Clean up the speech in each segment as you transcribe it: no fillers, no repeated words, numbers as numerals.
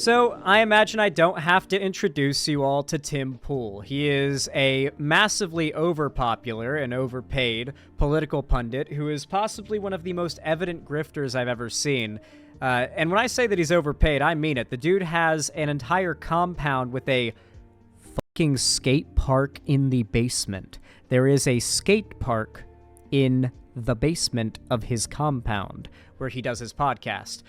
So, I imagine I don't have to introduce you all to Tim Pool. He is a massively overpopular and overpaid political pundit who is possibly one of the most evident grifters I've ever seen. And when I say that he's overpaid, I mean it. The dude has an entire compound with a fucking skate park in the basement. There is a skate park in the basement of his compound where he does his podcast.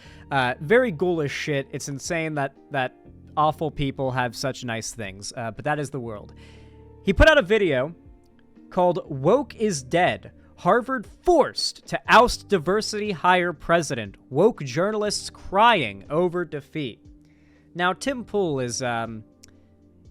Very ghoulish shit. It's insane that awful people have such nice things, but that is the world. He put out a video called Woke is Dead. Harvard forced to oust diversity hire president. Woke journalists crying over defeat. Now, Tim Pool is,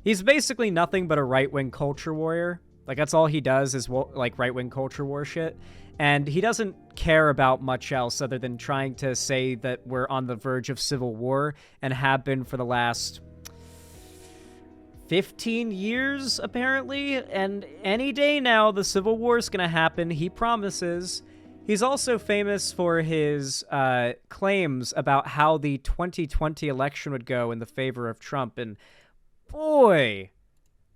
he's basically nothing but a right-wing culture warrior. Like, that's all he does is, like, right-wing culture war shit. And he doesn't care about much else other than trying to say that we're on the verge of civil war and have been for the last 15 years, apparently. And any day now, the civil war is going to happen, he promises. He's also famous for his claims about how the 2020 election would go in the favor of Trump. And boy,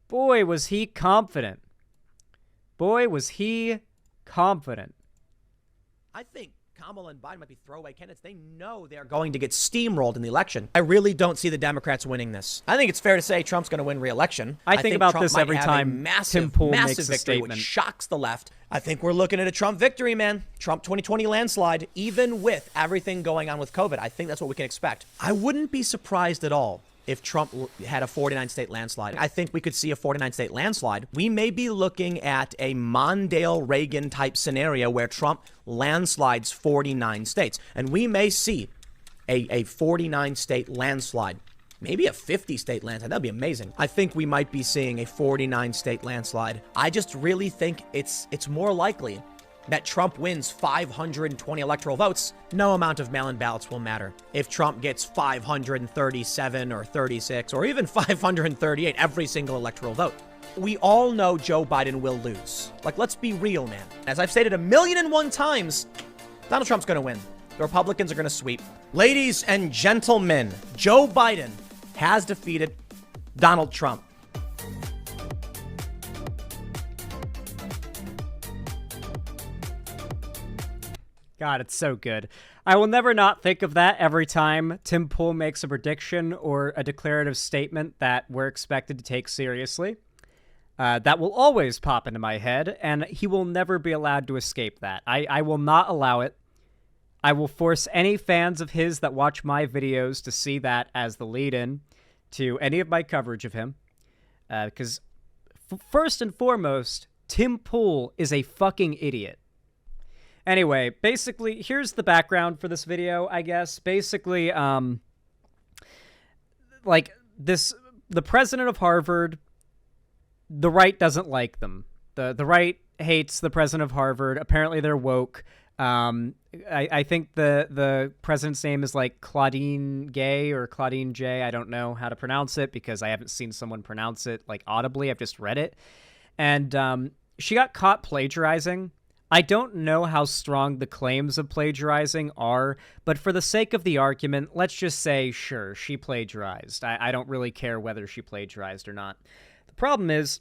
was he confident. Boy, was he confident. I think Kamala and Biden might be throwaway candidates. They know they're going to get steamrolled in the election. I really don't see the Democrats winning this. I think it's fair to say Trump's going to win re-election. I think about Trump this every time Tim Pool makes a victory, statement. which shocks the left. I think we're looking at a Trump victory, man. Trump 2020 landslide, even with everything going on with COVID. I think that's what we can expect. I wouldn't be surprised at all if Trump had a 49-state landslide. I think we could see a 49-state landslide. We may be looking at a Mondale-Reagan-type scenario where Trump landslides 49 states. And we may see a 49-state landslide. Maybe a 50-state landslide. That'd be amazing. I think we might be seeing a 49-state landslide. I just really think it's more likely that Trump wins 520 electoral votes. No amount of mail-in ballots will matter. If Trump gets 537 or 36 or even 538 every single electoral vote, we all know Joe Biden will lose. Like, let's be real, man. As I've stated 1,000,001 times, Donald Trump's going to win. The Republicans are going to sweep. Ladies and gentlemen, Joe Biden has defeated Donald Trump. God, it's so good. I will never not think of that every time Tim Pool makes a prediction or a declarative statement that we're expected to take seriously. That will always pop into my head, and he will never be allowed to escape that. I will not allow it. I will force any fans of his that watch my videos to see that as the lead-in to any of my coverage of him. Because first and foremost, Tim Pool is a fucking idiot. Anyway, basically, here's the background for this video, I guess. Basically, the president of Harvard, the right doesn't like them. The right hates the president of Harvard. Apparently, they're woke. I think the president's name is like Claudine Gay or Claudine J. I don't know how to pronounce it because I haven't seen someone pronounce it like audibly. I've just read it. And she got caught plagiarizing. I don't know how strong the claims of plagiarizing are, but for the sake of the argument, let's just say, sure, she plagiarized. I don't really care whether she plagiarized or not. The problem is,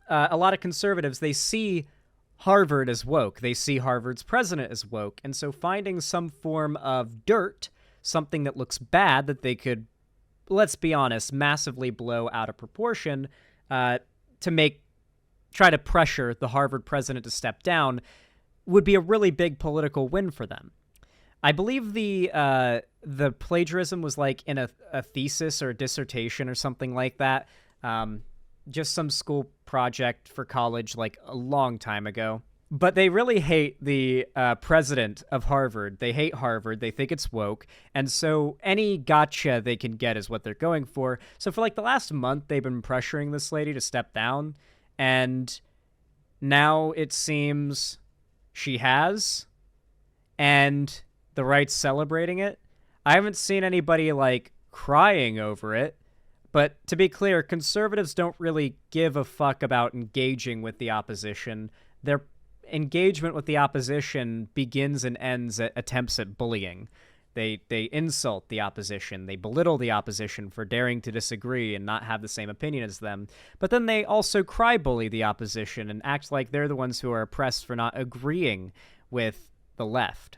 a lot of conservatives, they see Harvard as woke. They see Harvard's president as woke, and so finding some form of dirt, something that looks bad that they could, let's be honest, massively blow out of proportion to try to pressure the Harvard president to step down, would be a really big political win for them. I believe the plagiarism was like in a thesis or a dissertation or something like that. Just some school project for college like a long time ago. But they really hate the president of Harvard. They hate Harvard. They think it's woke. And so any gotcha they can get is what they're going for. So for like the last month, they've been pressuring this lady to step down. And now it seems she has, and the right's celebrating it. I haven't seen anybody like crying over it, but to be clear, conservatives don't really give a fuck about engaging with the opposition. Their engagement with the opposition begins and ends at attempts at bullying. They insult the opposition. They belittle the opposition for daring to disagree and not have the same opinion as them. But then they also cry bully the opposition and act like they're the ones who are oppressed for not agreeing with the left.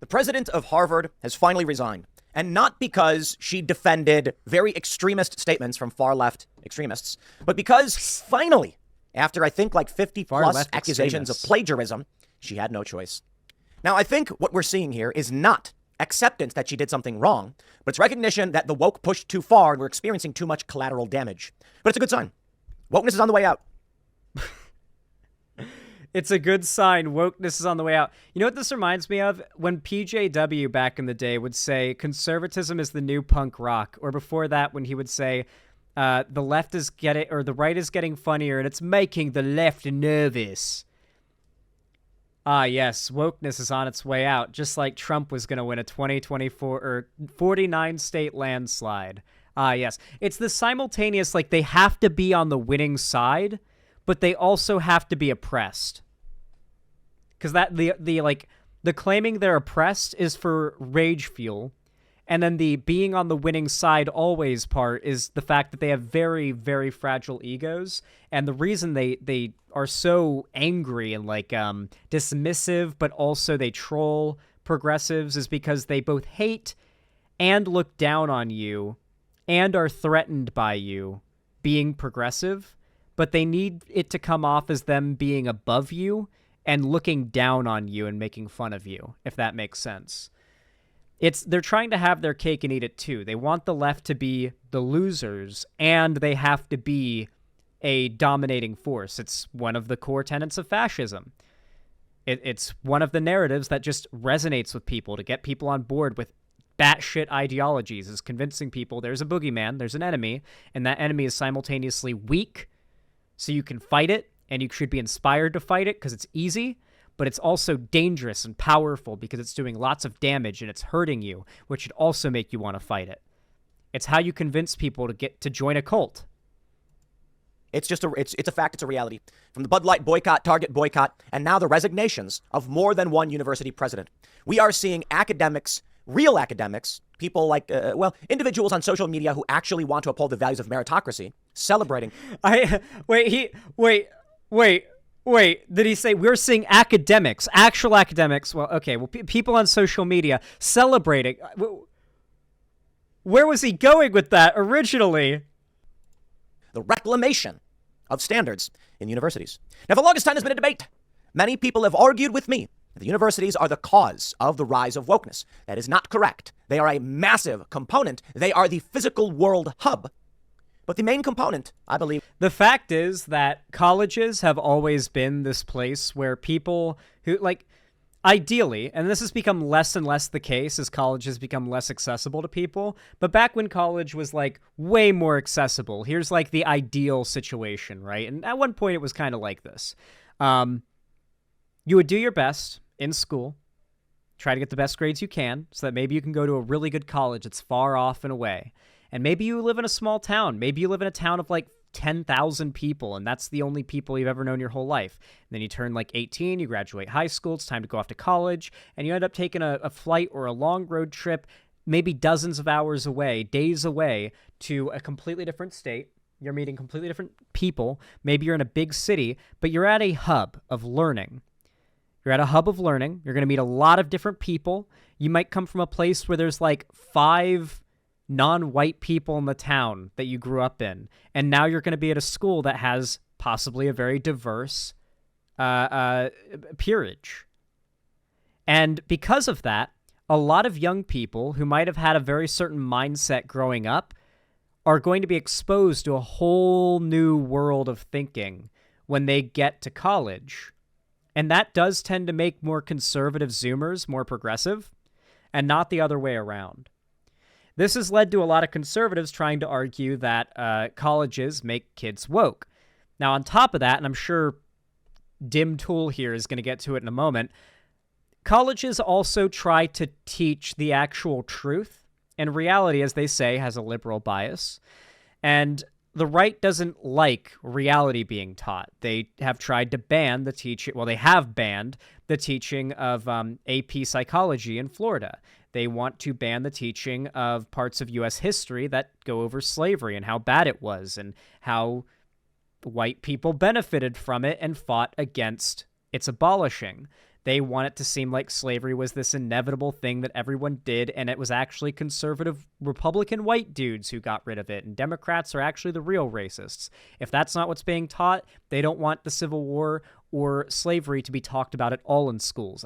The president of Harvard has finally resigned. And not because she defended very extremist statements from far left extremists, but because finally, after I think like 50 plus accusations of plagiarism, she had no choice. Now, I think what we're seeing here is not acceptance that she did something wrong, but it's recognition that the woke pushed too far and we're experiencing too much collateral damage. But it's a good sign. Wokeness is on the way out. It's a good sign. Wokeness is on the way out. You know what this reminds me of? When PJW back in the day would say conservatism is the new punk rock, or before that when he would say the left is getting, or the right is getting funnier and it's making the left nervous. Ah, yes, wokeness is on its way out, just like Trump was going to win a 2024 or 49 state landslide. Ah, yes. It's the simultaneous, like they have to be on the winning side, but they also have to be oppressed. Because that the claiming they're oppressed is for rage fuel, and then the being on the winning side always part is the fact that they have very, very fragile egos, and the reason they are so angry and like dismissive, but also they troll progressives is because they both hate and look down on you, and are threatened by you being progressive, but they need it to come off as them being above you and looking down on you and making fun of you, if that makes sense. They're trying to have their cake and eat it too. They want the left to be the losers, and they have to be a dominating force. It's one of the core tenets of fascism. It's one of the narratives that just resonates with people to get people on board with batshit ideologies, is convincing people there's a boogeyman, there's an enemy, and that enemy is simultaneously weak, so you can fight it, and you should be inspired to fight it because it's easy, but it's also dangerous and powerful because it's doing lots of damage and it's hurting you, which should also make you want to fight it. It's how you convince people to get to join a cult. It's a fact. It's a reality. From the Bud Light boycott, Target boycott, and now the resignations of more than one university president. We are seeing academics, real academics, people like, individuals on social media who actually want to uphold the values of meritocracy, celebrating. Wait, did he say we're seeing academics, actual academics? Well, okay, people on social media celebrating. Where was he going with that originally? The reclamation of standards in universities. Now, for the longest time, there's been a debate. Many people have argued with me that the universities are the cause of the rise of wokeness. That is not correct. They are a massive component. They are the physical world hub. But the main component, I believe... The fact is that colleges have always been this place where people who, like, ideally, and this has become less and less the case as college has become less accessible to people, but back when college was, like, way more accessible, here's, like, the ideal situation, right? And at one point it was kind of like this. You would do your best in school, try to get the best grades you can, so that maybe you can go to a really good college that's far off and away. And maybe you live in a small town. Maybe you live in a town of like 10,000 people, and that's the only people you've ever known your whole life. And then you turn like 18, you graduate high school, it's time to go off to college, and you end up taking a flight or a long road trip, maybe dozens of hours away, days away, to a completely different state. You're meeting completely different people. Maybe you're in a big city, but you're at a hub of learning. You're at a hub of learning. You're going to meet a lot of different people. You might come from a place where there's like 5 non-white people in the town that you grew up in. And now you're going to be at a school that has possibly a very diverse peerage. And because of that, a lot of young people who might have had a very certain mindset growing up are going to be exposed to a whole new world of thinking when they get to college. And that does tend to make more conservative Zoomers more progressive, and not the other way around. This has led to a lot of conservatives trying to argue that colleges make kids woke. Now, on top of that, and I'm sure Dim Tool here is going to get to it in a moment, colleges also try to teach the actual truth, and reality, as they say, has a liberal bias. And the right doesn't like reality being taught. They have tried to ban the teaching. Well, they have banned the teaching of AP psychology in Florida. They want to ban the teaching of parts of U.S. history that go over slavery and how bad it was and how white people benefited from it and fought against its abolishing. They want it to seem like slavery was this inevitable thing that everyone did, and it was actually conservative Republican white dudes who got rid of it, and Democrats are actually the real racists. If that's not what's being taught, they don't want the Civil War or slavery to be talked about at all in schools.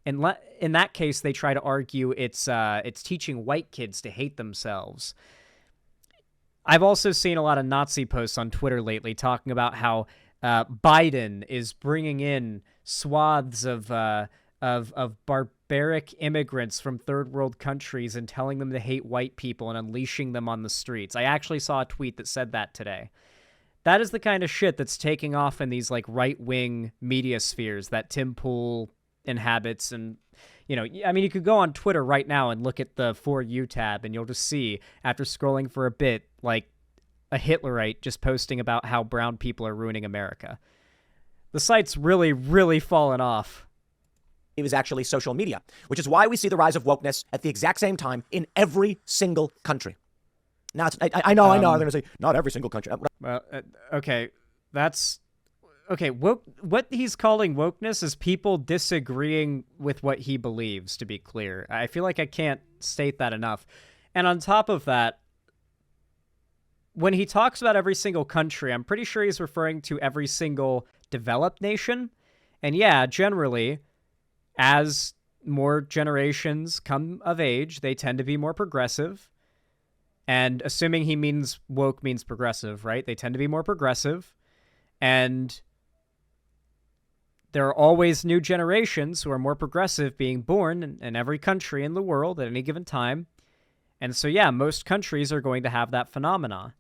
In that case, they try to argue it's teaching white kids to hate themselves. I've also seen a lot of Nazi posts on Twitter lately talking about how Biden is bringing in swaths of barbaric immigrants from third world countries and telling them to hate white people and unleashing them on the streets. I actually saw a tweet that said that today. That is the kind of shit that's taking off in these like right-wing media spheres that Tim Pool inhabits. And, you know, I mean, you could go on Twitter right now and look at the For You tab, and you'll just see, after scrolling for a bit, like a Hitlerite just posting about how brown people are ruining America. The site's really, really fallen off. It was actually social media, which is why we see the rise of wokeness at the exact same time in every single country. Now, I know, they're going to say, not every single country. Well, okay, that's... Okay, what he's calling wokeness is people disagreeing with what he believes, to be clear. I feel like I can't state that enough. And on top of that, when he talks about every single country, I'm pretty sure he's referring to every single developed nation. And yeah, generally, as more generations come of age, they tend to be more progressive. And assuming he means woke means progressive, right? They tend to be more progressive. And there are always new generations who are more progressive being born in every country in the world at any given time. And so, yeah, most countries are going to have that phenomena.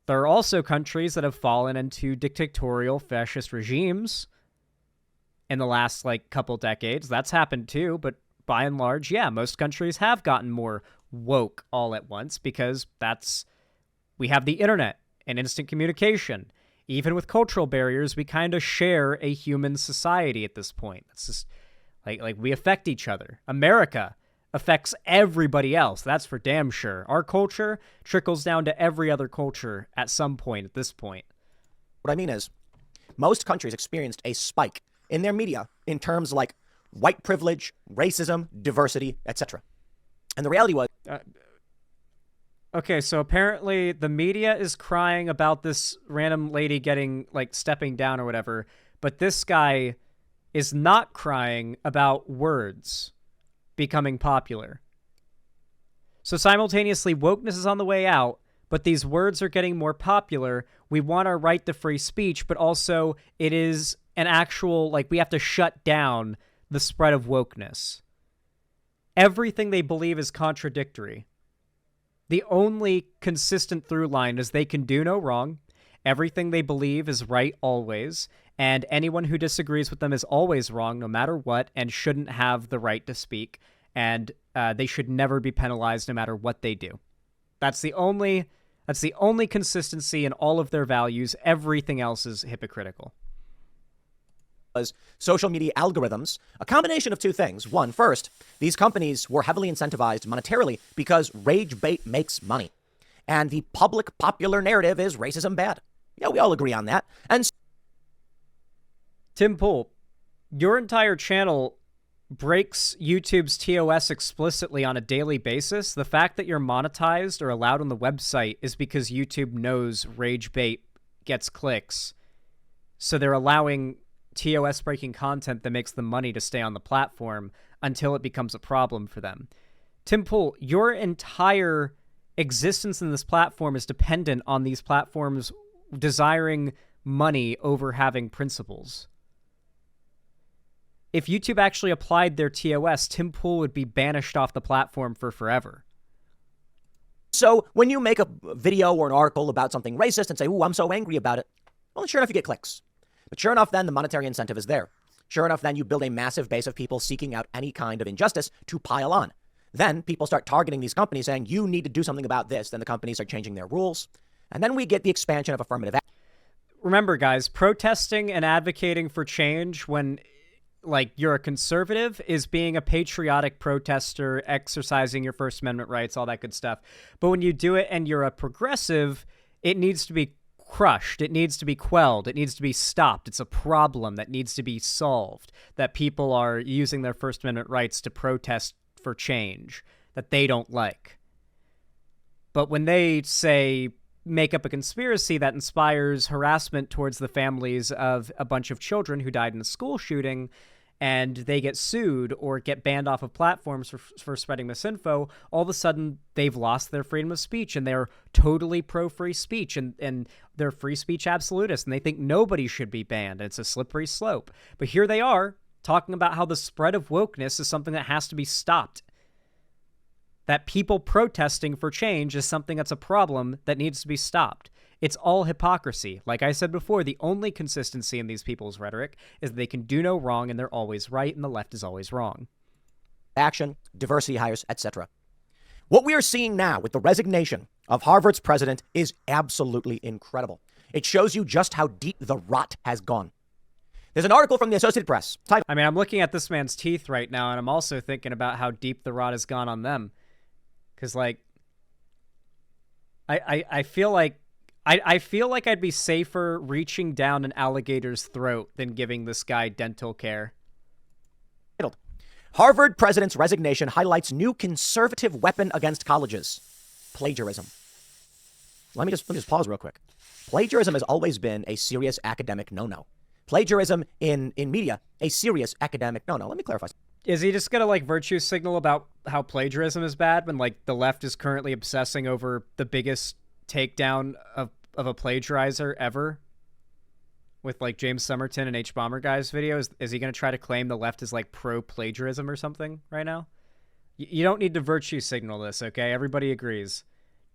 There are also countries that have fallen into dictatorial fascist regimes in the last, couple decades. That's happened too, but by and large, yeah, most countries have gotten more woke all at once because we have the internet and instant communication. Even with cultural barriers, we kind of share a human society at this point. It's just like we affect each other. America affects everybody else. That's for damn sure. Our culture trickles down to every other culture at some point at this point. What I mean is, most countries experienced a spike in their media in terms like white privilege, racism, diversity, etc. And the reality was... Okay, so apparently the media is crying about this random lady getting, stepping down or whatever, but this guy is not crying about words becoming popular. So simultaneously, wokeness is on the way out, but these words are getting more popular. We want our right to free speech, but also it is an actual, we have to shut down the spread of wokeness. Everything they believe is contradictory. The only consistent through line is they can do no wrong. Everything they believe is right always, and anyone who disagrees with them is always wrong no matter what and shouldn't have the right to speak, and they should never be penalized no matter what they do. That's the only consistency in all of their values. Everything else is hypocritical. Social media algorithms, a combination of two things. One, first, these companies were heavily incentivized monetarily because rage bait makes money. And the public popular narrative is racism bad. Yeah, we all agree on that. And Tim Pool, your entire channel breaks YouTube's TOS explicitly on a daily basis. The fact that you're monetized or allowed on the website is because YouTube knows rage bait gets clicks. So they're allowing TOS breaking content that makes them money to stay on the platform until it becomes a problem for them. Tim Pool, your entire existence in this platform is dependent on these platforms desiring money over having principles. If YouTube actually applied their TOS, Tim Pool would be banished off the platform for forever. So when you make a video or an article about something racist and say, ooh, I'm so angry about it, well, sure enough, you get clicks. But sure enough, then the monetary incentive is there. Sure enough, then you build a massive base of people seeking out any kind of injustice to pile on. Then people start targeting these companies saying, you need to do something about this. Then the companies are changing their rules. And then we get the expansion of affirmative action. Remember, guys, protesting and advocating for change when, like, you're a conservative is being a patriotic protester, exercising your First Amendment rights, all that good stuff. But when you do it and you're a progressive, it needs to be crushed. It needs to be quelled. It needs to be stopped. It's a problem that needs to be solved, that people are using their First Amendment rights to protest for change that they don't like. But when they say make up a conspiracy that inspires harassment towards the families of a bunch of children who died in a school shooting, and they get sued or get banned off of platforms for spreading misinfo, all of a sudden they've lost their freedom of speech and they're totally pro-free speech and they're free speech absolutists and they think nobody should be banned. It's a slippery slope. But here they are talking about how the spread of wokeness is something that has to be stopped. That people protesting for change is something that's a problem that needs to be stopped. It's all hypocrisy. Like I said before, the only consistency in these people's rhetoric is they can do no wrong and they're always right and the left is always wrong. Action, diversity hires, etc. What we are seeing now with the resignation of Harvard's president is absolutely incredible. It shows you just how deep the rot has gone. There's an article from the Associated Press. I'm looking at this man's teeth right now, and I'm also thinking about how deep the rot has gone on them. Because, like, I feel like I'd be safer reaching down an alligator's throat than giving this guy dental care. Harvard president's resignation highlights new conservative weapon against colleges: plagiarism. Let me just pause real quick. Plagiarism has always been a serious academic no-no. Plagiarism in media, a serious academic no-no. Let me clarify. Is he just gonna, like, virtue signal about how plagiarism is bad when, like, the left is currently obsessing over the biggest takedown of a plagiarizer ever with, like, James Somerton and H. Bomber Guy's videos? Is he gonna try to claim the left is, like, pro-plagiarism or something right now? You don't need to virtue signal this, okay? Everybody agrees.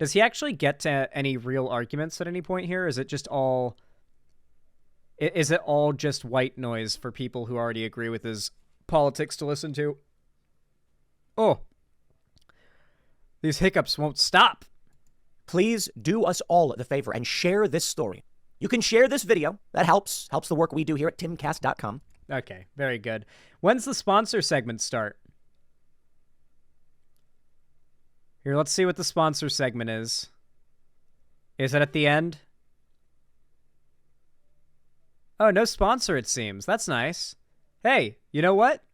Does he actually get to any real arguments at any point here? Is it just all... Is it all just white noise for people who already agree with his politics to listen to? Oh, these hiccups won't stop. Please do us all the favor and share this story. You can share this video. That helps the work we do here at timcast.com. Okay, very good. When's the sponsor segment start? Here, let's see what the sponsor segment is. Is it at the end? Oh, no sponsor, it seems. That's nice. Hey, you know what?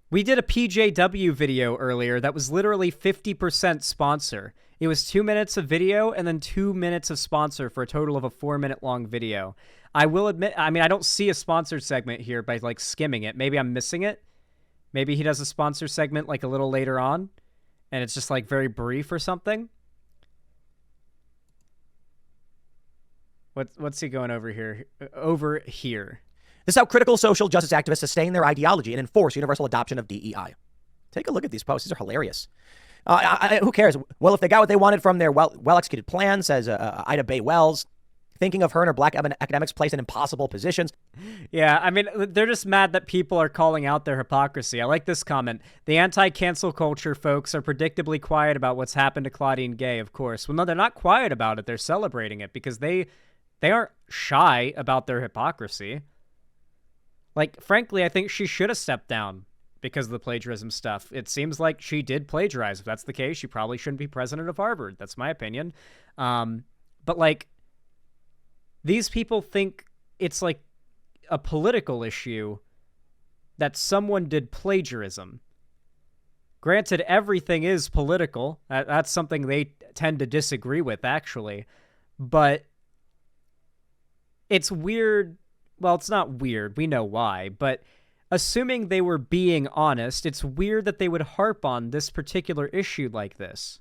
We did a PJW video earlier that was literally 50% sponsor. It was 2 minutes of video and then 2 minutes of sponsor for a total of a 4-minute long video. I will admit, I don't see a sponsored segment here by, like, skimming it. Maybe I'm missing it. Maybe he does a sponsor segment, like, a little later on, and it's just, like, very brief or something. What's he going over here? Over here. This is how critical social justice activists sustain their ideology and enforce universal adoption of DEI. Take a look at these posts. These are hilarious. Who cares? Well, if they got what they wanted from their well-executed plan, says Ida Bay Wells, thinking of her and her black academics placed in impossible positions. Yeah, they're just mad that people are calling out their hypocrisy. I like this comment. The anti-cancel culture folks are predictably quiet about what's happened to Claudine Gay, of course. Well, no, they're not quiet about it. They're celebrating it because they aren't shy about their hypocrisy. Like, frankly, I think she should have stepped down because of the plagiarism stuff. It seems like she did plagiarize. If that's the case, she probably shouldn't be president of Harvard. That's my opinion. But, like, these people think it's, like, a political issue that someone did plagiarism. Granted, everything is political. That's something they tend to disagree with, actually. But it's weird. Well, it's not weird. We know why. But assuming they were being honest, it's weird that they would harp on this particular issue like this.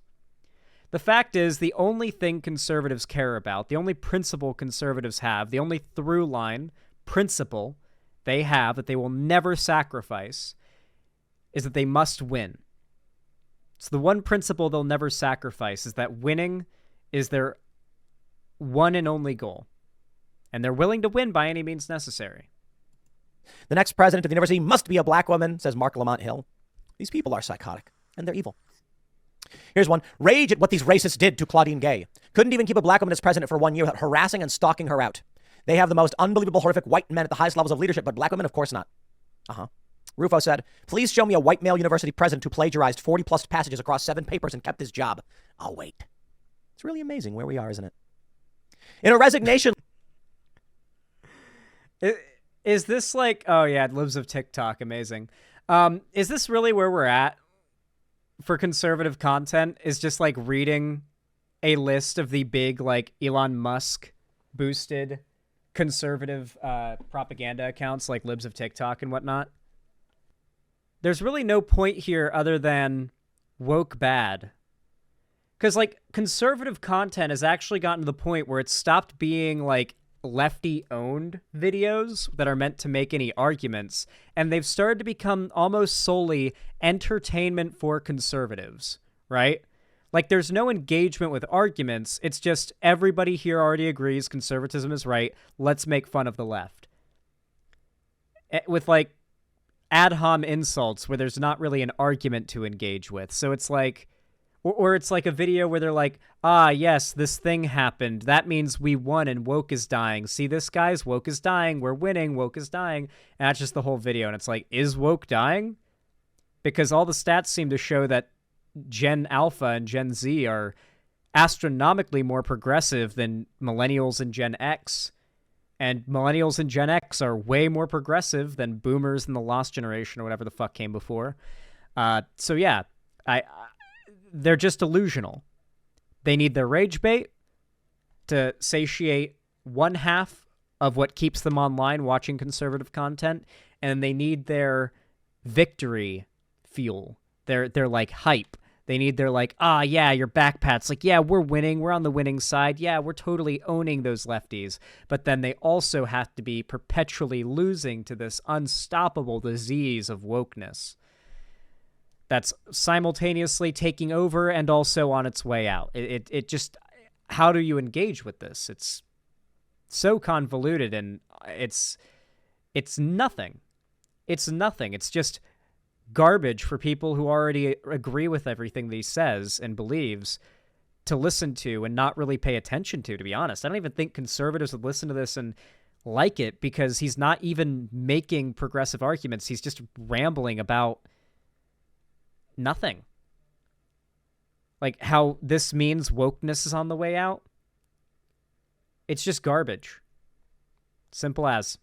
The fact is, the only thing conservatives care about, the only principle conservatives have, the only through line principle they have that they will never sacrifice is that they must win. So the one principle they'll never sacrifice is that winning is their one and only goal. And they're willing to win by any means necessary. The next president of the university must be a black woman, says Mark Lamont Hill. These people are psychotic, and they're evil. Here's one. Rage at what these racists did to Claudine Gay. Couldn't even keep a black woman as president for 1 year without harassing and stalking her out. They have the most unbelievable, horrific white men at the highest levels of leadership, but black women, of course not. Rufo said, please show me a white male university president who plagiarized 40 plus passages across 7 papers and kept his job. I'll wait. It's really amazing where we are, isn't it? In a resignation. Is this like, oh yeah, Libs of TikTok, amazing. Is this really where we're at for conservative content? Is just like reading a list of the big like Elon Musk boosted conservative propaganda accounts like Libs of TikTok and whatnot? There's really no point here other than woke bad. Because like conservative content has actually gotten to the point where it's stopped being like lefty owned videos that are meant to make any arguments, and they've started to become almost solely entertainment for conservatives, right? Like there's no engagement with arguments. It's just everybody here already agrees conservatism is right. Let's make fun of the left. With like ad hom insults where there's not really an argument to engage with. So it's like, or it's like a video where they're like, ah, yes, this thing happened. That means we won and woke is dying. See this, guys? Woke is dying. We're winning. Woke is dying. And that's just the whole video. And it's like, is woke dying? Because all the stats seem to show that Gen Alpha and Gen Z are astronomically more progressive than millennials and Gen X. And millennials and Gen X are way more progressive than boomers and the lost generation or whatever the fuck came before. So yeah, they're just delusional. They need their rage bait to satiate one half of what keeps them online watching conservative content, and they need their victory fuel. Their like hype. They need their like, ah, yeah, your back pats. Like, yeah, we're winning. We're on the winning side. Yeah, we're totally owning those lefties. But then they also have to be perpetually losing to this unstoppable disease of wokeness that's simultaneously taking over and also on its way out. It just, how do you engage with this? It's so convoluted, and it's nothing. It's nothing. It's just garbage for people who already agree with everything that he says and believes to listen to and not really pay attention to be honest. I don't even think conservatives would listen to this and like it, because he's not even making progressive arguments. He's just rambling about nothing. Like how this means wokeness is on the way out. It's just garbage. Simple as.